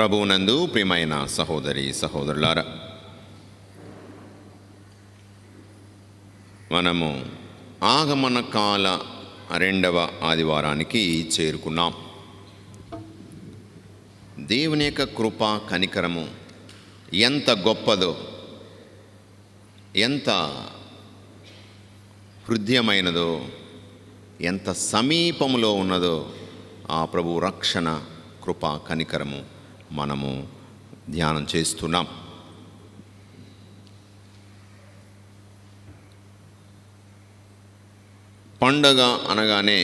ప్రభువునందు ప్రియమైన సహోదరి సహోదరులారా, మనము ఆగమన కాల 2వ ఆదివారానికి చేరుకున్నాం. దేవుని యొక్క కృప కనికరము ఎంత గొప్పదో, ఎంత హృదయమైనదో, ఎంత సమీపములో ఉన్నదో ఆ ప్రభు రక్షణ కృప కనికరము మనము ధ్యానం చేస్తున్నాం. పండగ అనగానే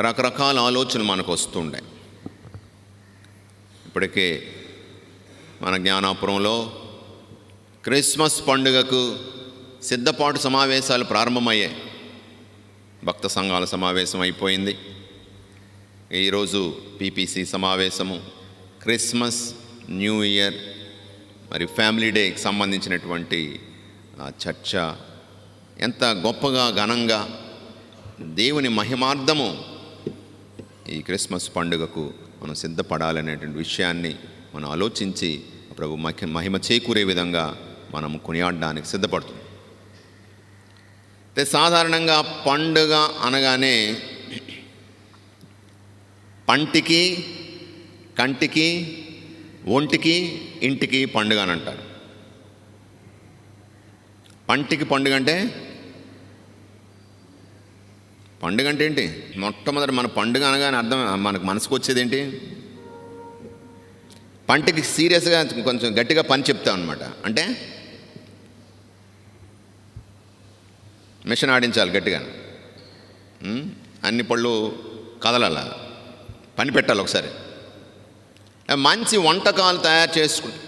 రకరకాల ఆలోచనలు మనకు వస్తుండే. ఇప్పటికే మన జ్ఞానాపురంలో క్రిస్మస్ పండుగకు సిద్ధపాటు సమావేశాలు ప్రారంభమయ్యాయి. భక్త సంఘాల సమావేశం అయిపోయింది. ఈరోజు పీపీసీ సమావేశము, క్రిస్మస్, న్యూ ఇయర్, మరి ఫ్యామిలీ డేకి సంబంధించినటువంటి చర్చ ఎంత గొప్పగా ఘనంగా దేవుని మహిమార్థము ఈ క్రిస్మస్ పండుగకు మనం సిద్ధపడాలనేటువంటి విషయాన్ని మనం ఆలోచించి ప్రభు మహిమ చేకూరే విధంగా మనము కొనియాడడానికి సిద్ధపడుతుంది. సాధారణంగా పండుగ అనగానే పంటికి, కంటికి, ఒంటికి, ఇంటికి పండుగ అని అంటారు. పంటికి పండుగ అంటే ఏంటి? మొట్టమొదటి మన పండుగ అనగానే అర్థం మనకు మనసుకు వచ్చేది ఏంటి? పంటికి సీరియస్గా కొంచెం గట్టిగా పని చెప్తాం అనమాట. అంటే మిషన్ ఆడించాలి గట్టిగా, అన్ని పళ్ళు కదలాల, పని పెట్టాలి. ఒకసారి మంచి వంటకాలు తయారు చేసుకుంటాం.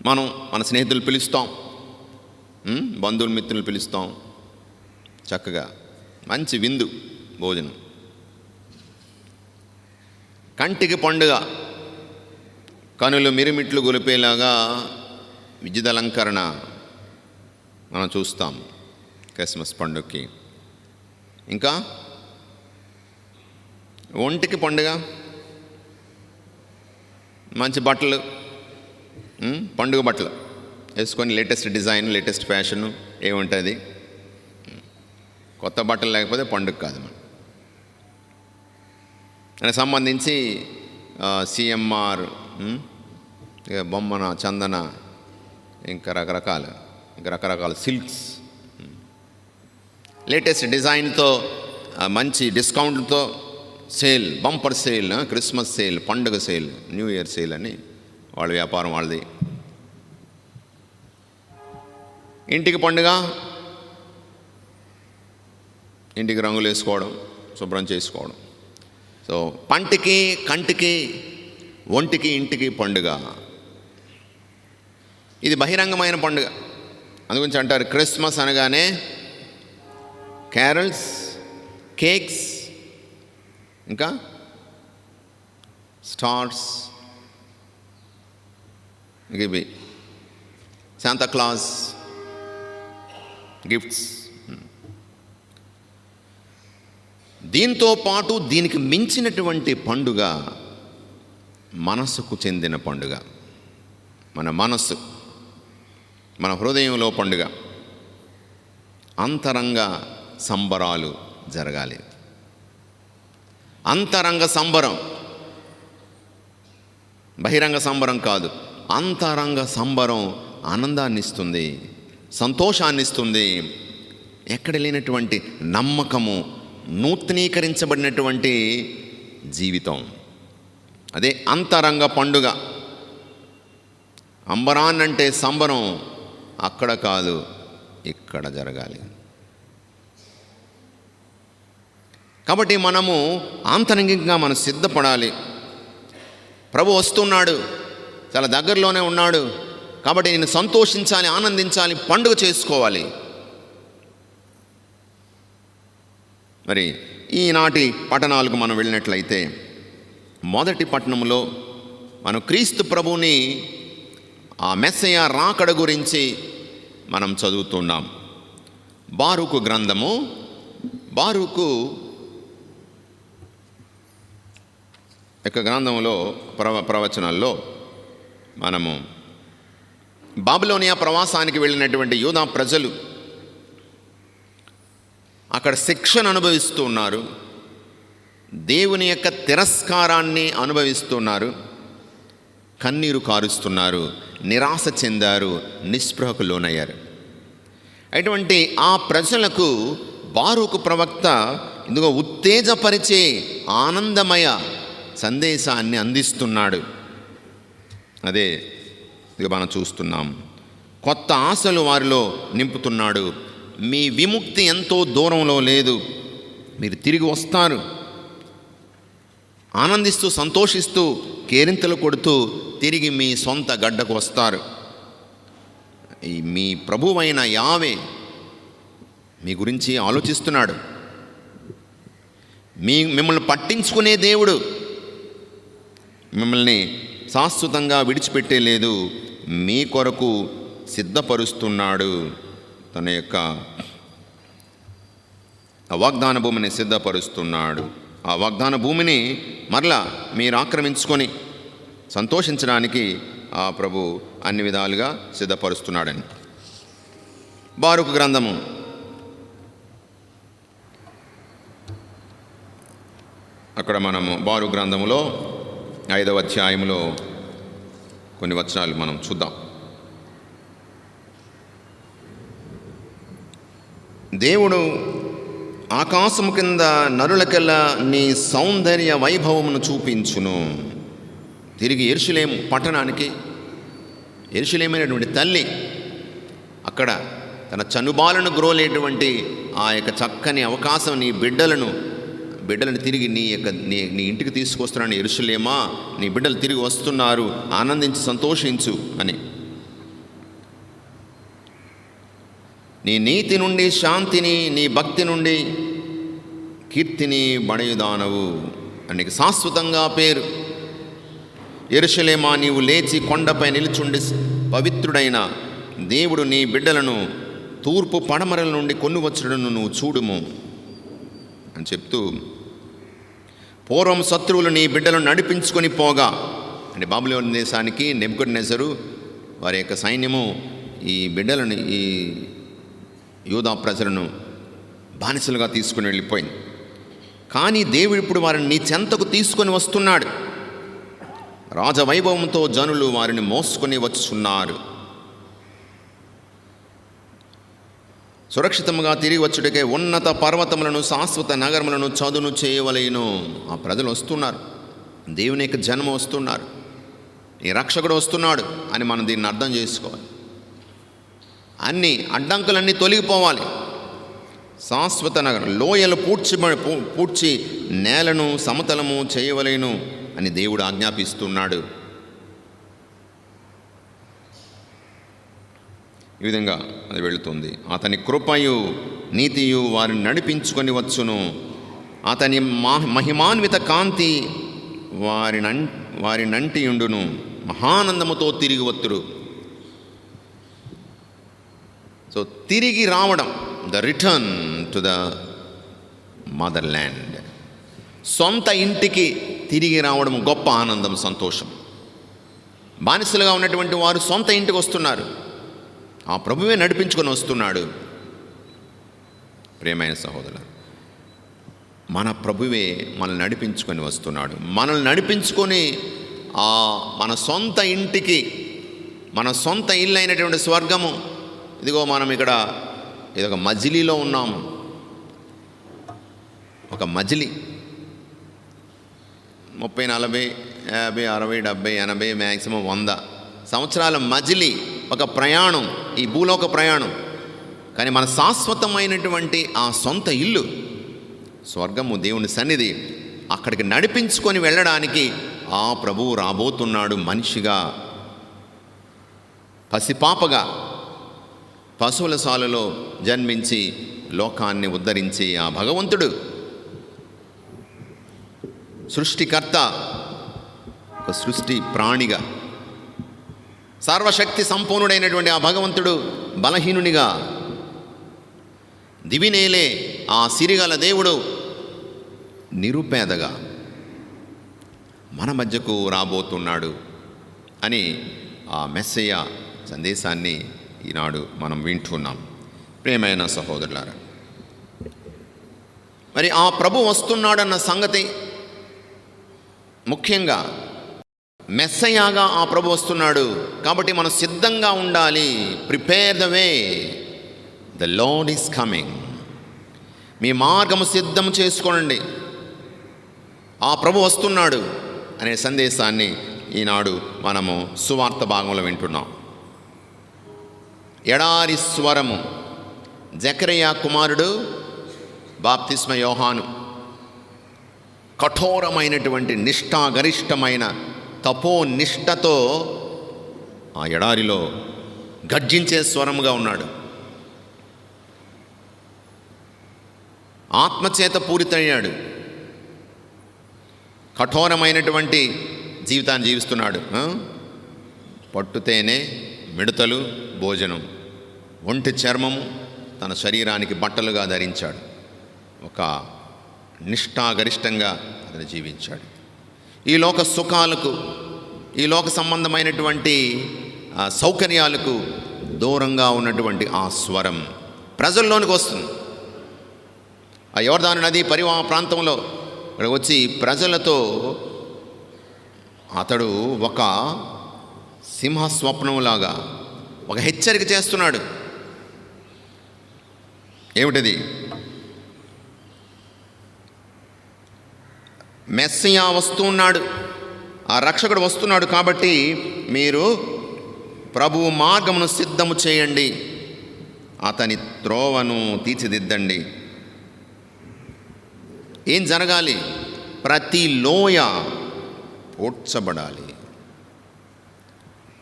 మనం మన స్నేహితులు పిలుస్తాం, బంధువులు మిత్రులు పిలుస్తాం, చక్కగా మంచి విందు భోజనం. కంటికి పండుగ, కనులు మిరిమిట్లు గొలిపేలాగా విద్యుదలంకరణ మనం చూస్తాం క్రిస్మస్ పండుగకి. ఇంకా ఒంటికి పండుగ, మంచి బట్టలు, పండుగ బట్టలు వేసుకొని లేటెస్ట్ డిజైన్, లేటెస్ట్ ఫ్యాషన్ ఏముంటుంది. కొత్త బట్టలు లేకపోతే పండుగ కాదు. మనం దానికి సంబంధించి సిఎంఆర్, బొమ్మన, చందన, ఇంకా రకరకాల సిల్క్స్, లేటెస్ట్ డిజైన్తో, మంచి డిస్కౌంట్తో sale, bumper sale, Christmas sale, పండుగ సేల్, న్యూ ఇయర్ సేల్ అని వాళ్ళ వ్యాపారం వాళ్ళది. ఇంటికి పండుగ, ఇంటికి రంగులు వేసుకోవడం, శుభ్రం చేసుకోవడం. సో పంటికి, కంటికి, ఒంటికి, ఇంటికి పండుగ. ఇది బహిరంగమైన పండుగ. అందుగురించి అంటారు క్రిస్మస్ అనగానే క్యారల్స్, కేక్స్, ఇంకా స్టార్స్, ఇవి శాంతా క్లాస్, గిఫ్ట్స్. దీంతో పాటు దీనికి మించినటువంటి పండుగ మనసుకు చెందిన పండుగ. మన మనస్సు, మన హృదయంలో పండుగ. అంతరంగ సంబరాలు జరగాలి. అంతరంగ సంబరం, బహిరంగ సంబరం కాదు. అంతరంగ సంబరం ఆనందాన్ని ఇస్తుంది, సంతోషాన్ని ఇస్తుంది. ఎక్కడ లేనటువంటి నమ్మకము, నూతనీకరించబడినటువంటి జీవితం, అదే అంతరంగ పండుగ. అంబరాన్నంటే సంబరం అక్కడ కాదు, ఇక్కడ జరగాలి. కాబట్టి మనము ఆంతరంగికంగా మనం సిద్ధపడాలి. ప్రభు వస్తున్నాడు, చాలా దగ్గరలోనే ఉన్నాడు. కాబట్టి నేను సంతోషించాలి, ఆనందించాలి, పండుగ చేసుకోవాలి. మరి ఈనాటి పట్టణాలకు మనం వెళ్ళినట్లయితే, మొదటి పట్టణంలో మనం క్రీస్తు ప్రభువుని, ఆ మెస్సయ్య రాకడ గురించి మనం చదువుతున్నాం. బారూకు గ్రంథము, బారూకు యొక్క గ్రంథంలో ప్రవచనాల్లో మనము బాబిలోనియా ప్రవాసానికి వెళ్ళినటువంటి యూదా ప్రజలు అక్కడ శిక్షను అనుభవిస్తూ ఉన్నారు, దేవుని యొక్క తిరస్కారాన్ని అనుభవిస్తున్నారు, కన్నీరు కారుస్తున్నారు, నిరాశ చెందారు, నిస్పృహకు లోనయ్యారు. అటువంటి ఆ ప్రజలకు బారూకు ప్రవక్త ఇందులో ఉత్తేజపరిచే ఆనందమయ సందేశాన్ని అందిస్తున్నాడు. అదే ఇక మనం చూస్తున్నాం. కొత్త ఆశలు వారిలో నింపుతున్నాడు. మీ విముక్తి ఎంతో దూరంలో లేదు, మీరు తిరిగి వస్తారు, ఆనందిస్తూ సంతోషిస్తూ కేరింతలు కొడుతూ తిరిగి మీ సొంత గడ్డకు వస్తారు. మీ ప్రభువైన మీ గురించి ఆలోచిస్తున్నాడు. మిమ్మల్ని పట్టించుకునే దేవుడు, మిమ్మల్ని శాశ్వతంగా విడిచిపెట్టే లేదు, మీ కొరకు సిద్ధపరుస్తున్నాడు. తన యొక్క వాగ్దాన భూమిని సిద్ధపరుస్తున్నాడు. ఆ వాగ్దాన భూమిని మరలా మీరు ఆక్రమించుకొని సంతోషించడానికి ఆ ప్రభు అన్ని విధాలుగా సిద్ధపరుస్తున్నాడని. బారూకు గ్రంథము అక్కడ మనము బారూకు గ్రంథములో 5వ అధ్యాయంలో కొన్ని వచనాలు మనం చూద్దాం. దేవుడు ఆకాశము కింద నరులకెల్లా నీ సౌందర్య వైభవమును చూపించును. తిరిగి యెరూషలేము పట్టణానికి, యెరూషలేమైనటువంటి తల్లి అక్కడ తన చనుబాలను గ్రోలేటువంటి ఆ యొక్క చక్కని అవకాశం, నీ బిడ్డలను తిరిగి నీ ఇంటికి తీసుకొస్తున్నాను యెరూషలేమా, నీ బిడ్డలు తిరిగి వస్తున్నారు, ఆనందించి సంతోషించు అని. నీ నీతి నుండి శాంతిని, నీ భక్తి నుండి కీర్తిని బడయుదానవు అని శాశ్వతంగా పేరు. యెరూషలేమా, నీవు లేచి కొండపై నిలుచుండి పవిత్రుడైన దేవుడు నీ బిడ్డలను తూర్పు పడమరల నుండి కొనువచ్చుడను నువ్వు చూడుము అని చెప్తూ, పూర్వం శత్రువులు నీ బిడ్డలను నడిపించుకొని పోగా, అంటే బాబిలోను దేశానికి నెబుకద్నెజరు వారి యొక్క సైన్యము ఈ బిడ్డలను, ఈ యూదా ప్రజలను బానిసలుగా తీసుకుని వెళ్ళిపోయింది. కానీ దేవుడు ఇప్పుడు వారిని నీ చెంతకు తీసుకొని వస్తున్నాడు. రాజవైభవంతో జనులు వారిని మోసుకొని వచ్చున్నారు. సురక్షితంగా తిరిగి వచ్చుటకే ఉన్నత పర్వతములను, శాశ్వత నగరములను చదును చేయవలేను. ఆ ప్రజలు వస్తున్నారు, దేవుని యొక్క జన్మ వస్తున్నారు, ఈ రక్షకుడు వస్తున్నాడు అని మనం దీన్ని అర్థం చేసుకోవాలి. అన్ని అడ్డంకులన్నీ తొలగిపోవాలి. శాశ్వత నగరం, లోయలు పూడ్చి నేలను సమతలము చేయవలేను అని దేవుడు ఆజ్ఞాపిస్తున్నాడు. ఈ విధంగా అది వెళుతుంది. అతని కృపయు నీతియు వారిని నడిపించుకొని వచ్చును. అతని మహిమాన్విత కాంతి వారినంటియుండును. మహానందముతో తిరిగి వత్తురు. సో తిరిగి రావడం, the return to the mother land, సొంత ఇంటికి తిరిగి రావడం గొప్ప ఆనందం, సంతోషం. బానిసలుగా ఉన్నటువంటి వారు సొంత ఇంటికి వస్తున్నారు, ఆ ప్రభువే నడిపించుకొని వస్తున్నాడు. ప్రియమైన సహోదరులు, మన ప్రభువే మనల్ని నడిపించుకొని వస్తున్నాడు. మనల్ని నడిపించుకొని మన సొంత ఇంటికి, మన సొంత ఇల్లు అయినటువంటి స్వర్గము. ఇదిగో మనం ఇక్కడ ఇదొక మజిలీలో ఉన్నాము. ఒక మజిలీ 30, 40, 50, 60, 70, 80, మ్యాక్సిమం 100 సంవత్సరాల మజిలీ, ఒక ప్రయాణం, ఈ భూలోక ప్రయాణం. కానీ మన శాశ్వతమైనటువంటి ఆ సొంత ఇల్లు, స్వర్గము, దేవుని సన్నిధి, అక్కడికి నడిపించుకొని వెళ్ళడానికి ఆ ప్రభువు రాబోతున్నాడు. మనిషిగా, పసిపాపగా, పశువుల సాలలో జన్మించి లోకాన్ని ఉద్ధరించి ఆ భగవంతుడు, సృష్టికర్త, ఒక సృష్టి ప్రాణిగా, సర్వశక్తి సంపూర్ణుడైనటువంటి ఆ భగవంతుడు బలహీనునిగా, దివినేలే ఆ సిరిగల దేవుడు నిరుపేదగా, మన మధ్యకు రాబోతున్నాడు అని ఆ మెస్సయ్య సందేశాన్ని ఈనాడు మనం వింటున్నాం. ప్రియమైన సహోదరులారా, మరి ఆ ప్రభు వస్తున్నాడన్న సంగతి, ముఖ్యంగా మెస్సయ్యగా ఆ ప్రభు వస్తున్నాడు కాబట్టి మనం సిద్ధంగా ఉండాలి. Prepare the way, the lord is coming. మీ మార్గము సిద్ధం చేసుకోండి, ఆ ప్రభు వస్తున్నాడు అనే సందేశాన్ని ఈనాడు మనము సువార్త భాగంలో వింటున్నాం. ఎడారి స్వరము, జకరియా కుమారుడు బాప్తిస్మ యోహాను కఠోరమైనటువంటి నిష్ఠాగరిష్టమైన తపోనిష్టతో ఆ ఎడారిలో గర్జించే స్వరముగా ఉన్నాడు. ఆత్మచేత పూరితయ్యాడు, కఠోరమైనటువంటి జీవితాన్ని జీవిస్తున్నాడు. పట్టుతేనే, మిడతలు భోజనం, ఒంటి చర్మము తన శరీరానికి బట్టలుగా ధరించాడు. ఒక నిష్ఠాగరిష్టంగా అతను జీవించాడు. ఈ లోక సుఖాలకు, ఈ లోక సంబంధమైనటువంటి సౌకర్యాలకు దూరంగా ఉన్నటువంటి ఆ స్వరం ప్రజల్లోనికి వస్తుంది. ఆ యోర్దాను నది పరివాహ ప్రాంతంలో ఇక్కడ వచ్చి ప్రజలతో అతడు ఒక సింహస్వప్నంలాగా ఒక హెచ్చరిక చేస్తున్నాడు. ఏమిటది? మెస్సయ్య వస్తున్నాడు, ఆ రక్షకుడు వస్తున్నాడు కాబట్టి మీరు ప్రభువు మార్గమును సిద్ధము చేయండి, అతని త్రోవను తీర్చిదిద్దండి. ఏం జరగాలి? ప్రతి లోయ పూడ్చబడాలి,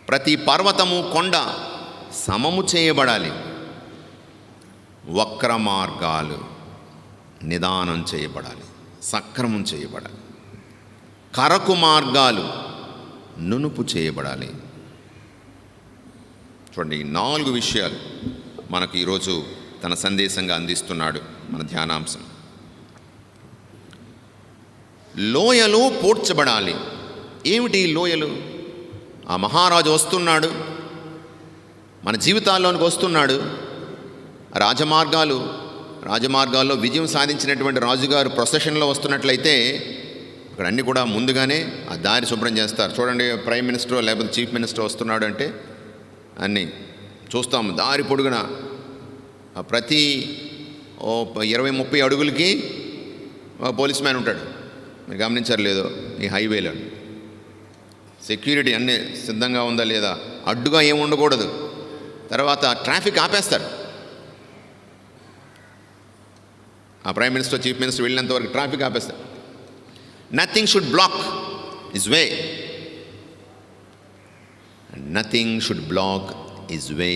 ప్రతి పర్వతము కొండ సమము చేయబడాలి, వక్ర మార్గాలు నిదానం చేయబడాలి, సక్రమం చేయబడాలి, కరకు మార్గాలు నునుపు చేయబడాలి. చూడండి, ఈ 4 విషయాలు మనకు ఈరోజు తన సందేశంగా అందిస్తున్నాడు మన ధ్యానాంశం. లోయలు పూడ్చబడాలి. ఏమిటి లోయలు? ఆ మహారాజు వస్తున్నాడు, మన జీవితాల్లోనికి వస్తున్నాడు. రాజమార్గాల్లో విజయం సాధించినటువంటి రాజుగారు ప్రొసెషన్లో వస్తున్నట్లయితే అక్కడ అన్నీ కూడా ముందుగానే ఆ దారి శుభ్రం చేస్తారు. చూడండి, ప్రైమ్ మినిస్టర్ లేకపోతే చీఫ్ మినిస్టర్ వస్తున్నాడు అంటే అన్నీ చూస్తాం. దారి పొడుగున ప్రతి 20-30 అడుగులకి పోలీస్ మ్యాన్ ఉంటాడు. మీరు గమనించారు లేదో, ఈ హైవేలో సెక్యూరిటీ అన్నీ సిద్ధంగా ఉందా లేదా, అడ్డుగా ఏమి ఉండకూడదు. తర్వాత ట్రాఫిక్ ఆపేస్తారు. ఆ ప్రైమ్ మినిస్టర్ చీఫ్ మినిస్టర్ వెళ్ళినంత వరకు ట్రాఫిక్ ఆపేస్తారు. Nothing should block his way, nothing should block his way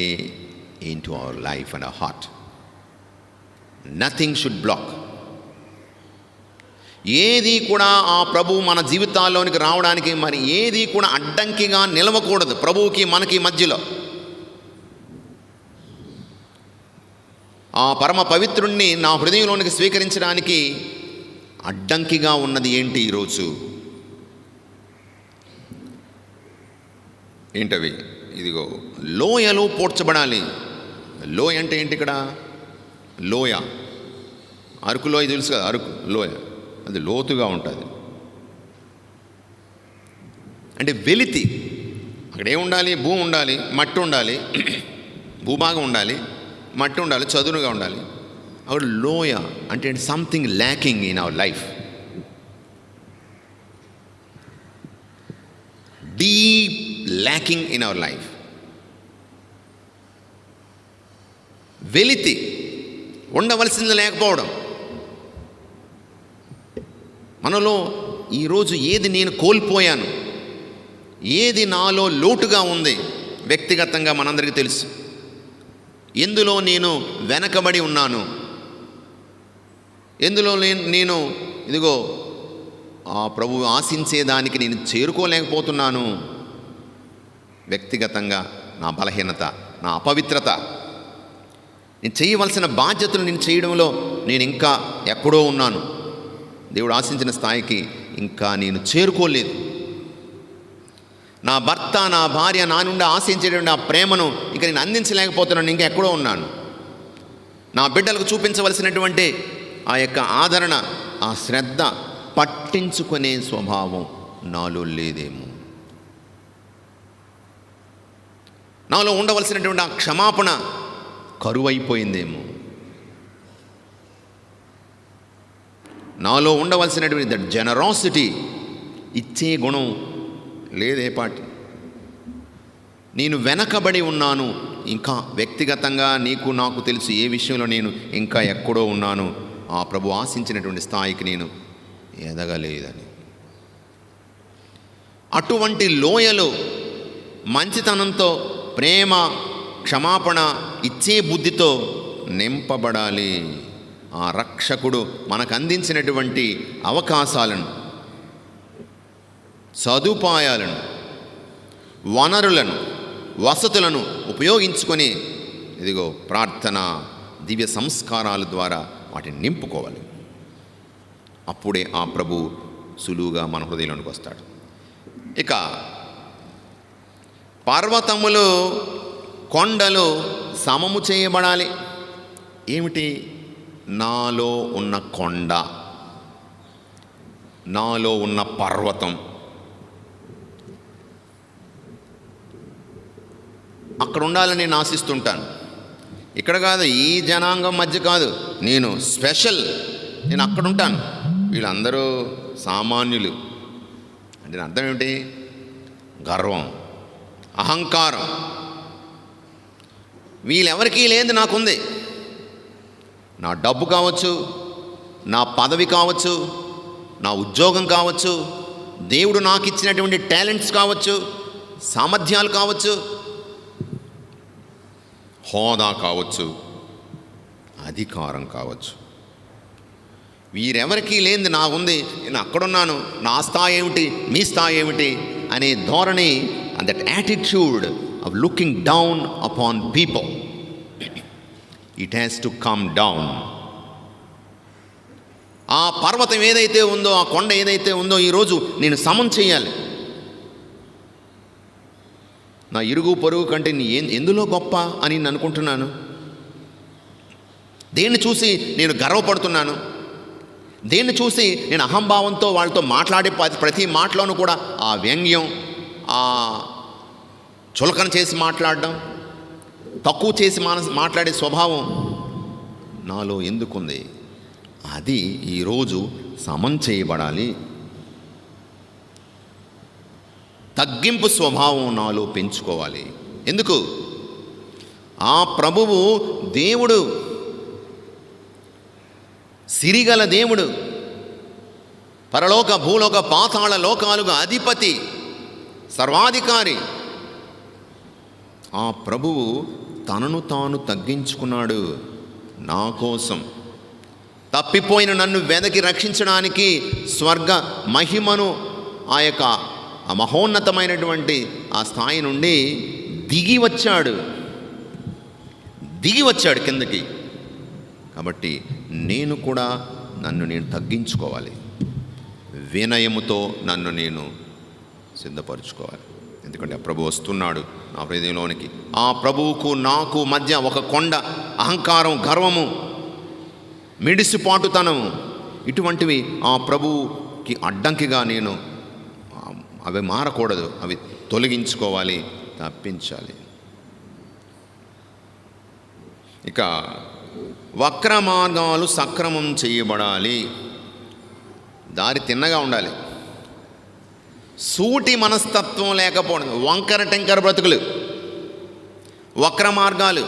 into our life and our heart. Nothing should block. ఏది కూడా ఆ ప్రభువు మన జీవితాల్లోనికి రావడానికి మరి ఏది కూడా అడ్డంకిగా నిలవకూడదు. ప్రభువుకి మనకి మధ్యలో ఆ పరమ పవిత్రుణ్ణి నా హృదయంలోనికి స్వీకరించడానికి అడ్డంకిగా ఉన్నది ఏంటి ఈరోజు? ఏంటవి? ఇదిగో, లోయలు పూడ్చబడాలి. లోయ అంటే ఏంటి? ఇక్కడ లోయ, అరకు లోయ తెలుసు కదా, అరకు లోయ అది లోతుగా ఉంటుంది. అంటే వెలితి. అక్కడ ఏముండాలి? భూమి ఉండాలి, మట్టి ఉండాలి, భూభాగం ఉండాలి, మట్టి ఉండాలి, చదునుగా ఉండాలి. అక్కడ లోయ అంటే something lacking in our life, deep lacking in our life. వెలితి, ఉండవలసింది లేకపోవడం. మనలో ఈరోజు ఏది నేను కోల్పోయాను, ఏది నాలో లోటుగా ఉంది, వ్యక్తిగతంగా మనందరికీ తెలుసు. ఎందులో నేను వెనకబడి ఉన్నాను, ఎందులో నేను ఇదిగో ఆ ప్రభువు ఆశించేదానికి నేను చేరుకోలేకపోతున్నాను. వ్యక్తిగతంగా నా బలహీనత, నా అపవిత్రత, నేను చేయవలసిన బాధ్యతలు నేను చేయడంలో నేను ఇంకా ఎక్కడో ఉన్నాను. దేవుడు ఆశించిన స్థాయికి ఇంకా నేను చేరుకోలేదు. నా భర్త, నా భార్య నా నుండి ఆశించేటువంటి ఆ ప్రేమను ఇక నేను అందించలేకపోతున్నాను, ఇంకా ఎక్కడో ఉన్నాను. నా బిడ్డలకు చూపించవలసినటువంటి ఆ యొక్క ఆదరణ, ఆ శ్రద్ధ పట్టించుకునే స్వభావం నాలో లేదేమో. నాలో ఉండవలసినటువంటి ఆ క్షమాపణ కరువైపోయిందేమో. నాలో ఉండవలసినటువంటి దట్ జనరాసిటీ, ఇచ్చే గుణం లేదే పాటి. నేను వెనకబడి ఉన్నాను, ఇంకా వ్యక్తిగతంగా నీకు నాకు తెలుసు ఏ విషయంలో నేను ఇంకా ఎక్కడో ఉన్నాను. ఆ ప్రభు ఆశించినటువంటి స్థాయికి నేను ఎదగలేదని. అటువంటి లోయలో మంచితనంతో, ప్రేమ, క్షమాపణ ఇచ్చే బుద్ధితో నింపబడాలి. ఆ రక్షకుడు మనకు అందించినటువంటి అవకాశాలను, సదుపాయాలను, వనరులను, వసతులను ఉపయోగించుకొని ఇదిగో ప్రార్థన, దివ్య సంస్కారాల ద్వారా వాటిని నింపుకోవాలి. అప్పుడే ఆ ప్రభు సులువుగా మన హృదయంలోనికి వస్తాడు. ఇక పర్వతములు, కొండలు సమము చేయబడాలి. ఏమిటి? నాలో ఉన్న కొండ, నాలో ఉన్న పర్వతం, అక్కడ ఉండాలని నేను ఆశిస్తుంటాను. ఇక్కడ కాదు, ఈ జనాంగం మధ్య కాదు, నేను స్పెషల్, నేను అక్కడ ఉంటాను. వీళ్ళందరూ సామాన్యులు అంటే అర్థం ఏమిటి? గర్వం, అహంకారం. వీళ్ళెవరికీ లేనిది నాకుంది. నా డబ్బు కావచ్చు, నా పదవి కావచ్చు, నా ఉద్యోగం కావచ్చు, దేవుడు నాకు ఇచ్చినటువంటి టాలెంట్స్ కావచ్చు, సామర్థ్యాలు కావచ్చు, హోదా కావచ్చు, అధికారం కావచ్చు. వీరెవరికీ లేనిది నా ఉంది, నేను అక్కడున్నాను, నా స్థాయి ఏమిటి, మీ స్థాయి ఏమిటి అనే ధోరణి, and that attitude of looking down upon people, it has to come down. ఆ పర్వతం ఏదైతే ఉందో, ఆ కొండ ఏదైతే ఉందో, ఈరోజు నేను సమం చేయాలి. నా ఇరుగు పొరుగు కంటే నీ ఎందులో గొప్ప అని నేను అనుకుంటున్నాను? దేన్ని చూసి నేను గర్వపడుతున్నాను? దేన్ని చూసి నేను అహంభావంతో వాళ్ళతో మాట్లాడే ప్రతి మాటలోనూ కూడా ఆ వ్యంగ్యం, ఆ చులకన చేసి మాట్లాడడం, తక్కువ చేసి మాట్లాడే స్వభావం నాలో ఎందుకుంది? అది ఈరోజు సమం చేయబడాలి. తగ్గింపు స్వభావం నాలో పెంచుకోవాలి. ఎందుకు? ఆ ప్రభువు దేవుడు, సిరిగల దేవుడు, పరలోక భూలోక పాతాళ లోకాలుగా అధిపతి, సర్వాధికారి. ఆ ప్రభువు తనను తాను తగ్గించుకున్నాడు నా కోసం. తప్పిపోయిన నన్ను వెదకి రక్షించడానికి స్వర్గ మహిమను, ఆ యొక్క మహోన్నతమైనటువంటి ఆ స్థాయి నుండి దిగి వచ్చాడు కిందకి. కాబట్టి నేను కూడా నన్ను నేను తగ్గించుకోవాలి, వినయముతో నన్ను నేను సిద్ధపరచుకోవాలి. ఎందుకంటే ఆ ప్రభు వస్తున్నాడు నా హృదయంలోనికి. ఆ ప్రభువుకు నాకు మధ్య ఒక కొండ, అహంకారం, గర్వము, మిడిసిపాటుతనము, ఇటువంటివి ఆ ప్రభువుకి అడ్డంకిగా నేను అవి మారకూడదు, అవి తొలగించుకోవాలి, తప్పించాలి. ఇక వక్ర మార్గాలు సక్రమం చేయబడాలి. దారి తిన్నగా ఉండాలి. సూటి మనస్తత్వం లేకపోవడం, వంకర టెంకర బ్రతుకులు, వక్ర మార్గాలు,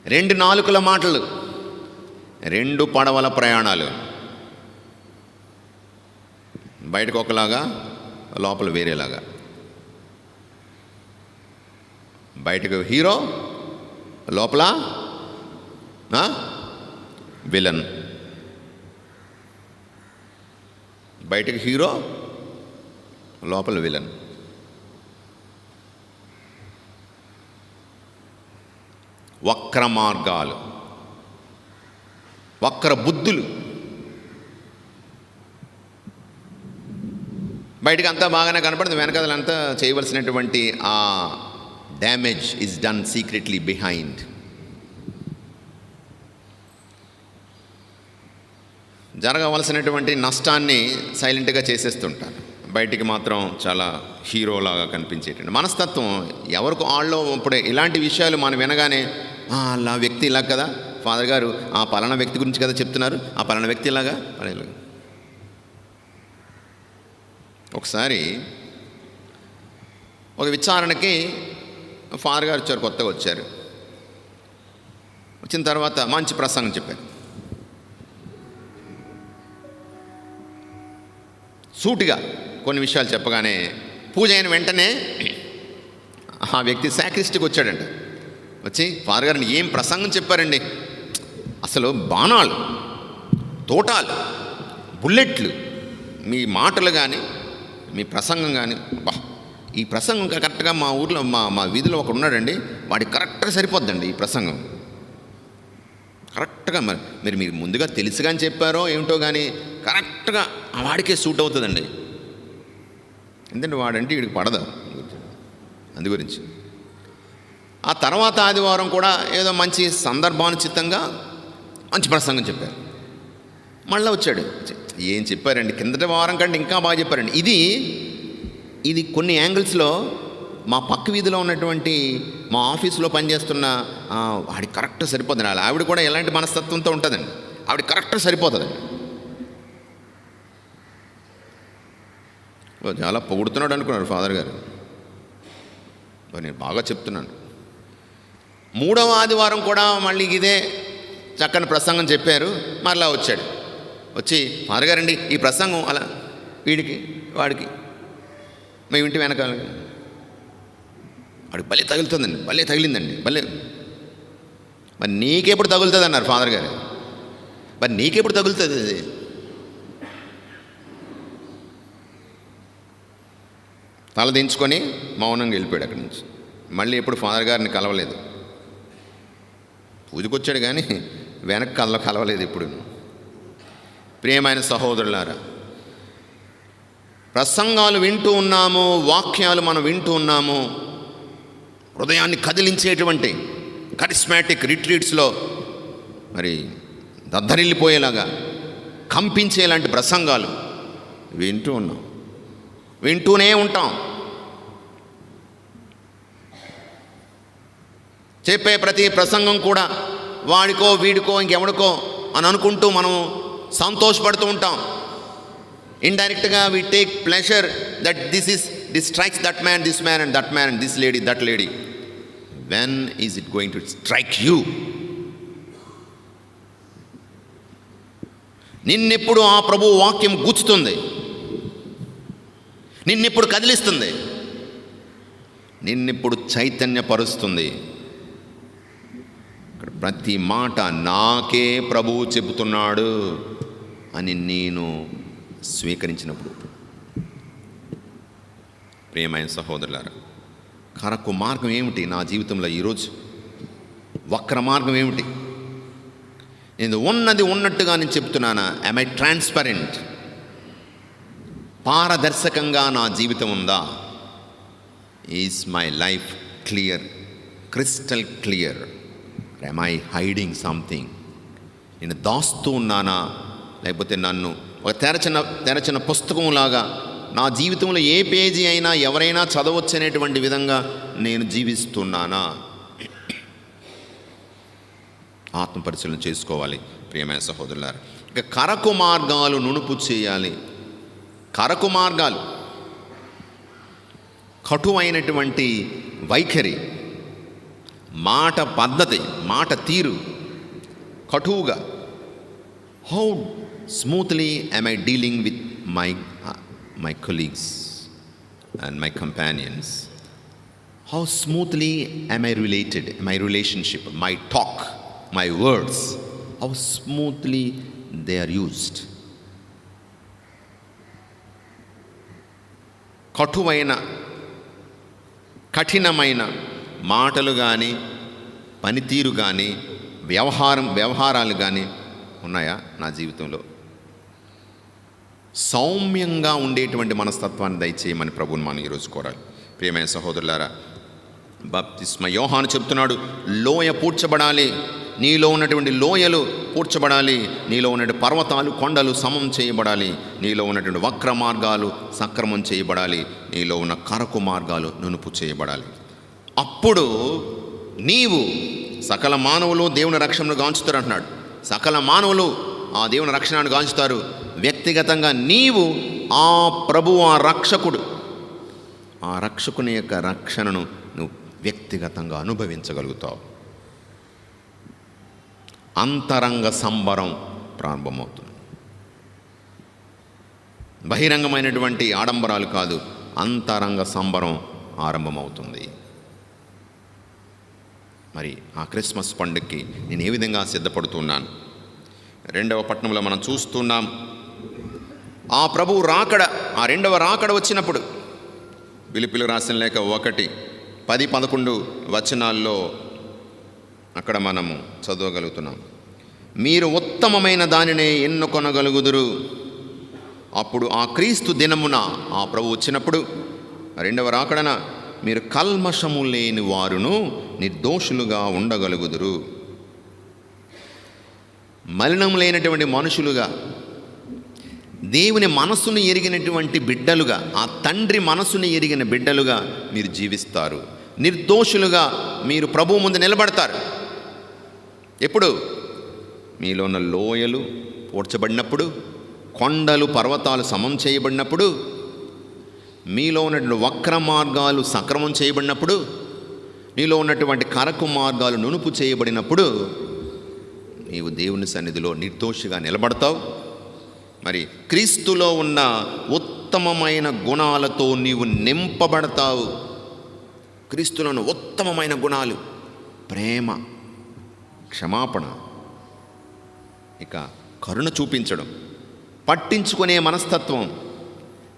2 నాలుకల మాటలు, 2 పడవల ప్రయాణాలు. బయటకు ఒకలాగా, లోపల వేరేలాగా. బయటకు హీరో, లోపల విలన్. బయటకు హీరో, లోపల విలన్. వక్ర మార్గాలు, వక్ర బుద్ధులు. బయటికి అంతా బాగానే కనపడుతుంది, వెనకాలంతా చేయవలసినటువంటి ఆ damage is done secretly behind. జరగవలసినటువంటి నష్టాన్ని సైలెంట్గా చేసేస్తుంటారు, బయటికి మాత్రం చాలా హీరోలాగా కనిపించేటండి మనస్తత్వం. ఎవరికి ఆళ్ళో ఇప్పుడు ఇలాంటి విషయాలు మనం వినగానే అలా వ్యక్తి ఇలా కదా, ఫాదర్ గారు ఆ పలానా వ్యక్తి గురించి కదా చెప్తున్నారు, ఆ పలానా వ్యక్తి ఇలాగా పలానా. ఒకసారి ఒక విచారణకి ఫాదర్ గారు వచ్చారు, కొత్తగా వచ్చారు. వచ్చిన తర్వాత మంచి ప్రసంగం చెప్పారు. సూటిగా కొన్ని విషయాలు చెప్పగానే పూజ అయిన వెంటనే ఆ వ్యక్తి సాక్రిస్ట్కి వచ్చాడంట. వచ్చి ఫాదర్ గారిని ఏం ప్రసంగం చెప్పారండి, అసలు బాణాలు, తోటాలు, బుల్లెట్లు, మీ మాటలు కానీ మీ ప్రసంగం కానీ, బా ఈ ప్రసంగం కరెక్ట్గా మా ఊర్లో మా వీధిలో ఒకడు ఉన్నాడండి, వాడికి కరెక్ట్గా సరిపోద్దండి ఈ ప్రసంగం కరెక్ట్గా. మీరు ముందుగా తెలుసు కానీ చెప్పారో ఏమిటో కానీ కరెక్ట్గా ఆ వాడికే సూట్ అవుతుందండి. ఎందుకంటే వాడంటే వీడికి పడదు, అందు గురించి. ఆ తర్వాత ఆదివారం కూడా ఏదో మంచి సందర్భానుచితంగా మంచి ప్రసంగం చెప్పారు. మళ్ళీ వచ్చాడు, ఏం చెప్పారండి, కిందటి వారం కంటే ఇంకా బాగా చెప్పారండి. ఇది కొన్ని యాంగిల్స్లో మా పక్క వీధిలో ఉన్నటువంటి మా ఆఫీసులో పనిచేస్తున్న వాడికి కరెక్ట్ సరిపోతుంది. ఆవిడ కూడా ఎలాంటి మనస్తత్వంతో ఉంటుందండి, ఆవిడ కరెక్ట్ సరిపోతుందండి. చాలా పొగుడుతున్నాడు అనుకున్నారు ఫాదర్ గారు, నేను బాగా చెప్తున్నాను. మూడవ ఆదివారం కూడా మళ్ళీ ఇదే చక్కని ప్రసంగం చెప్పారు. మరలా వచ్చాడు, వచ్చి ఫాదర్ గారండి ఈ ప్రసంగం అలా వీడికి వాడికి మేము ఇంటి వెనకాల వాడికి భలే తగులుతుందండి, భలే తగిలిందండి, భలే. మరి నీకెప్పుడు తగులుతుంది అన్నారు ఫాదర్ గారు. మరి నీకెప్పుడు తగులుతుంది అది? తల దించుకొని మౌనంగా వెళ్ళిపోయాడు అక్కడి నుంచి. మళ్ళీ ఎప్పుడు ఫాదర్ గారిని కలవలేదు. పూజకు వచ్చాడు కానీ వెనక్కి కలవలేదు ఇప్పుడు. ప్రియమైన సహోదరులారా, ప్రసంగాలు వింటూ ఉన్నాము, వాక్యాలు మనం వింటూ ఉన్నాము. హృదయాన్ని కదిలించేటువంటి కరిస్మాటిక్ రిట్రీట్స్లో మరి దద్దరిల్లిపోయేలాగా కంపించేలాంటి ప్రసంగాలు వింటూ ఉన్నాం, వింటూనే ఉంటాం. చెప్పే ప్రతి ప్రసంగం కూడా వాడికో వీడికో ఇంకెవడికో అని అనుకుంటూ మనం సంతోషపడుతూ ఉంటాం. ఇండైరెక్ట్గా we take pleasure that this strikes that man, this man, and that man, and this lady, that lady. When is it going to strike you? నిన్నెప్పుడు ఆ ప్రభు వాక్యం గుచ్చుతుంది, నిన్నెప్పుడు కదిలిస్తుంది, నిన్నెప్పుడు చైతన్యపరుస్తుంది. ప్రతి మాట నాకే ప్రభువు చెబుతున్నాడు అని నేను స్వీకరించినప్పుడు. ప్రియమైన సహోదరులారా, కరకు మార్గం ఏమిటి నా జీవితంలో ఈరోజు? వక్ర మార్గం ఏమిటి? నేను ఉన్నది ఉన్నట్టుగా నేను చెప్తున్నానా? am I transparent? పారదర్శకంగా నా జీవితం ఉందా? Is my life clear, crystal clear? am I hiding something? నేను దాస్తూ ఉన్నానా, లేకపోతే నన్ను ఒక తెరచిన పుస్తకంలాగా నా జీవితంలో ఏ పేజీ అయినా ఎవరైనా చదవచ్చు అనేటువంటి విధంగా నేను జీవిస్తున్నానా? ఆత్మపరిశీలన చేసుకోవాలి ప్రియమైన సహోదరులారా. ఇక కరకు మార్గాలు నునుపు చేయాలి. కరకు మార్గాలు, కటువైనటువంటి వైఖరి, మాట పద్ధతి, మాట తీరు కటువుగా. How smoothly am I dealing with my colleagues and my companions? How smoothly am I related? My relationship, my talk, my words, how smoothly they are used? కఠినమైన మాటలు కానీ పనితీరు కానీ వ్యవహారాలు కానీ ఉన్నాయా నా జీవితంలో? సౌమ్యంగా ఉండేటువంటి మనస్తత్వాన్ని దయచేయమని ప్రభువుని మనం ఈరోజు కోరాలి. ప్రియమైన సహోదరులారా, బాప్తిస్మ యోహాను చెప్తున్నాడు, లోయ పూడ్చబడాలి, నీలో ఉన్నటువంటి లోయలు పూడ్చబడాలి, నీలో ఉన్నటువంటి పర్వతాలు కొండలు సమం చేయబడాలి, నీలో ఉన్నటువంటి వక్ర మార్గాలు సక్రమం చేయబడాలి, నీలో ఉన్న కరకు మార్గాలు నునుపు చేయబడాలి. అప్పుడు నీవు సకల మానవులు దేవుని రక్షణను గాంచుతారు అంటున్నాడు. సకల మానవులు ఆ దేవుని రక్షణను గాంచుతారు. వ్యక్తిగతంగా నీవు ఆ ప్రభువు, ఆ రక్షకుడు, ఆ రక్షకుని యొక్క రక్షణను నువ్వు వ్యక్తిగతంగా అనుభవించగలుగుతావు. అంతరంగ సంబరం ప్రారంభమవుతుంది. బహిరంగమైనటువంటి ఆడంబరాలు కాదు, అంతరంగ సంబరం ఆరంభమవుతుంది. మరి ఆ క్రిస్మస్ పండుగకి నేను ఏ విధంగా సిద్ధపడుతున్నాను? రెండవ పట్టణంలో మనం చూస్తున్నాం, ఆ ప్రభువు రాకడ, ఆ రెండవ రాకడ వచ్చినప్పుడు ఫిలిప్పీయులకు రాసిన లేఖ 1:10-11 వచనాల్లో అక్కడ మనము చదవగలుగుతున్నాం. మీరు ఉత్తమమైన దానినే ఎన్నుకొనగలుగుదురు. అప్పుడు ఆ క్రీస్తు దినమున ఆ ప్రభు వచ్చినప్పుడు రెండవ రాకడన మీరు కల్మషము లేని వారును నిర్దోషులుగా ఉండగలుగుదురు. మలినం లేనటువంటి మనుషులుగా, దేవుని మనస్సును ఎరిగినటువంటి బిడ్డలుగా, ఆ తండ్రి మనస్సును ఎరిగిన బిడ్డలుగా మీరు జీవిస్తారు. నిర్దోషులుగా మీరు ప్రభువు ముందు నిలబడతారు. ఎప్పుడు? మీలో ఉన్న లోయలు పూడ్చబడినప్పుడు, కొండలు పర్వతాలు సమం చేయబడినప్పుడు, మీలో ఉన్నటువంటి వక్ర మార్గాలు సక్రమం చేయబడినప్పుడు, నీలో ఉన్నటువంటి కరకు మార్గాలు నునుపు చేయబడినప్పుడు నీవు దేవుని సన్నిధిలో నిర్దోషిగా నిలబడతావు. మరి క్రీస్తులో ఉన్న ఉత్తమమైన గుణాలతో నీవు నింపబడతావు. క్రీస్తులో ఉన్న ఉత్తమమైన గుణాలు ప్రేమ, క్షమాపణ, ఇక కరుణ చూపించడం, పట్టించుకునే మనస్తత్వం,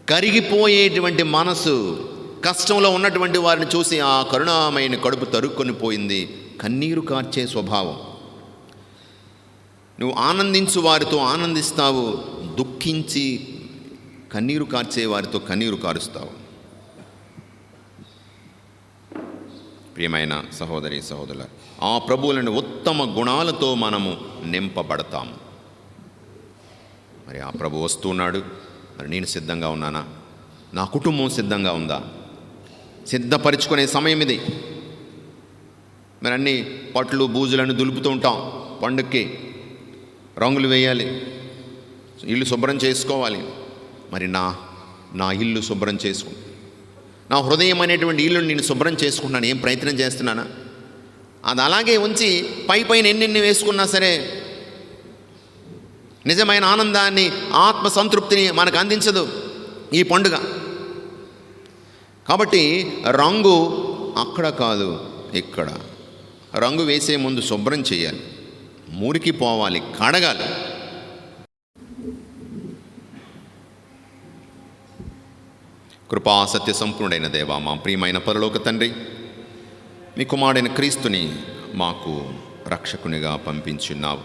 కరిగిపోయేటువంటి మనసు, కష్టంలో ఉన్నటువంటి వారిని చూసి ఆ కరుణామయని కడుపు తరుక్కొని పోయింది, కన్నీరు కార్చే స్వభావం. నువ్వు ఆనందించు వారితో ఆనందిస్తావు, దుఃఖించి కన్నీరు కార్చే వారితో కన్నీరు కారుస్తావు. ప్రియమైన సహోదరి సహోదరుల, ఆ ప్రభువులను ఉత్తమ గుణాలతో మనము నింపబడతాము. మరి ఆ ప్రభు వస్తున్నాడు. మరి నేను సిద్ధంగా ఉన్నానా? నా కుటుంబం సిద్ధంగా ఉందా? సిద్ధపరుచుకునే సమయం ఇది. మరి అన్ని పట్లు బూజులను దులుపుతూ ఉంటాం. పండుగకి రంగులు వేయాలి, ఇల్లు శుభ్రం చేసుకోవాలి. మరి నా ఇల్లు శుభ్రం చేసుకు, నా హృదయం అనేటువంటి ఇల్లుని నేను శుభ్రం చేసుకుంటున్నాను. ఏం ప్రయత్నం చేస్తున్నానా? అది అలాగే ఉంచి పైన ఎన్నెన్ని వేసుకున్నా సరే నిజమైన ఆనందాన్ని, ఆత్మ సంతృప్తిని మనకు అందించదు ఈ పండుగ. కాబట్టి రంగు అక్కడ కాదు, ఇక్కడ. రంగు వేసే ముందు శుభ్రం చేయాలి, మురికి పోవాలి, కడగాలి. కృపా సత్య సంపూర్ణుడైన దేవా, మా ప్రియమైన పరలోక తండ్రి, మీ కుమారుడైన క్రీస్తుని మాకు రక్షకునిగా పంపించున్నావు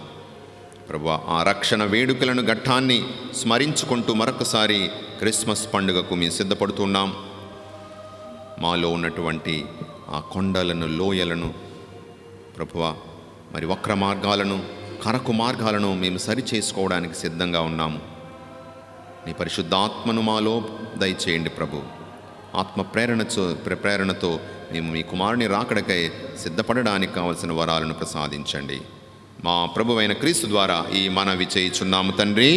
ప్రభువా. ఆ రక్షణ వేడుకలను ఘట్టాన్ని స్మరించుకుంటూ మరొకసారి క్రిస్మస్ పండుగకు మేము సిద్ధపడుతున్నాం. మాలో ఉన్నటువంటి ఆ కొండలను, లోయలను ప్రభువా, మరి వక్ర మార్గాలను, కరకు మార్గాలను మేము సరిచేసుకోవడానికి సిద్ధంగా ఉన్నాము. నీ పరిశుద్ధాత్మను మాలో దయచేయండి ప్రభు. ఆత్మ ప్రేరణతో మేము మీ కుమారుని రాకడకై సిద్ధపడడానికి కావలసిన వరాలను ప్రసాదించండి. మా ప్రభువైన క్రీస్తు ద్వారా ఈ మనవి చేయుచున్నాము తండ్రి.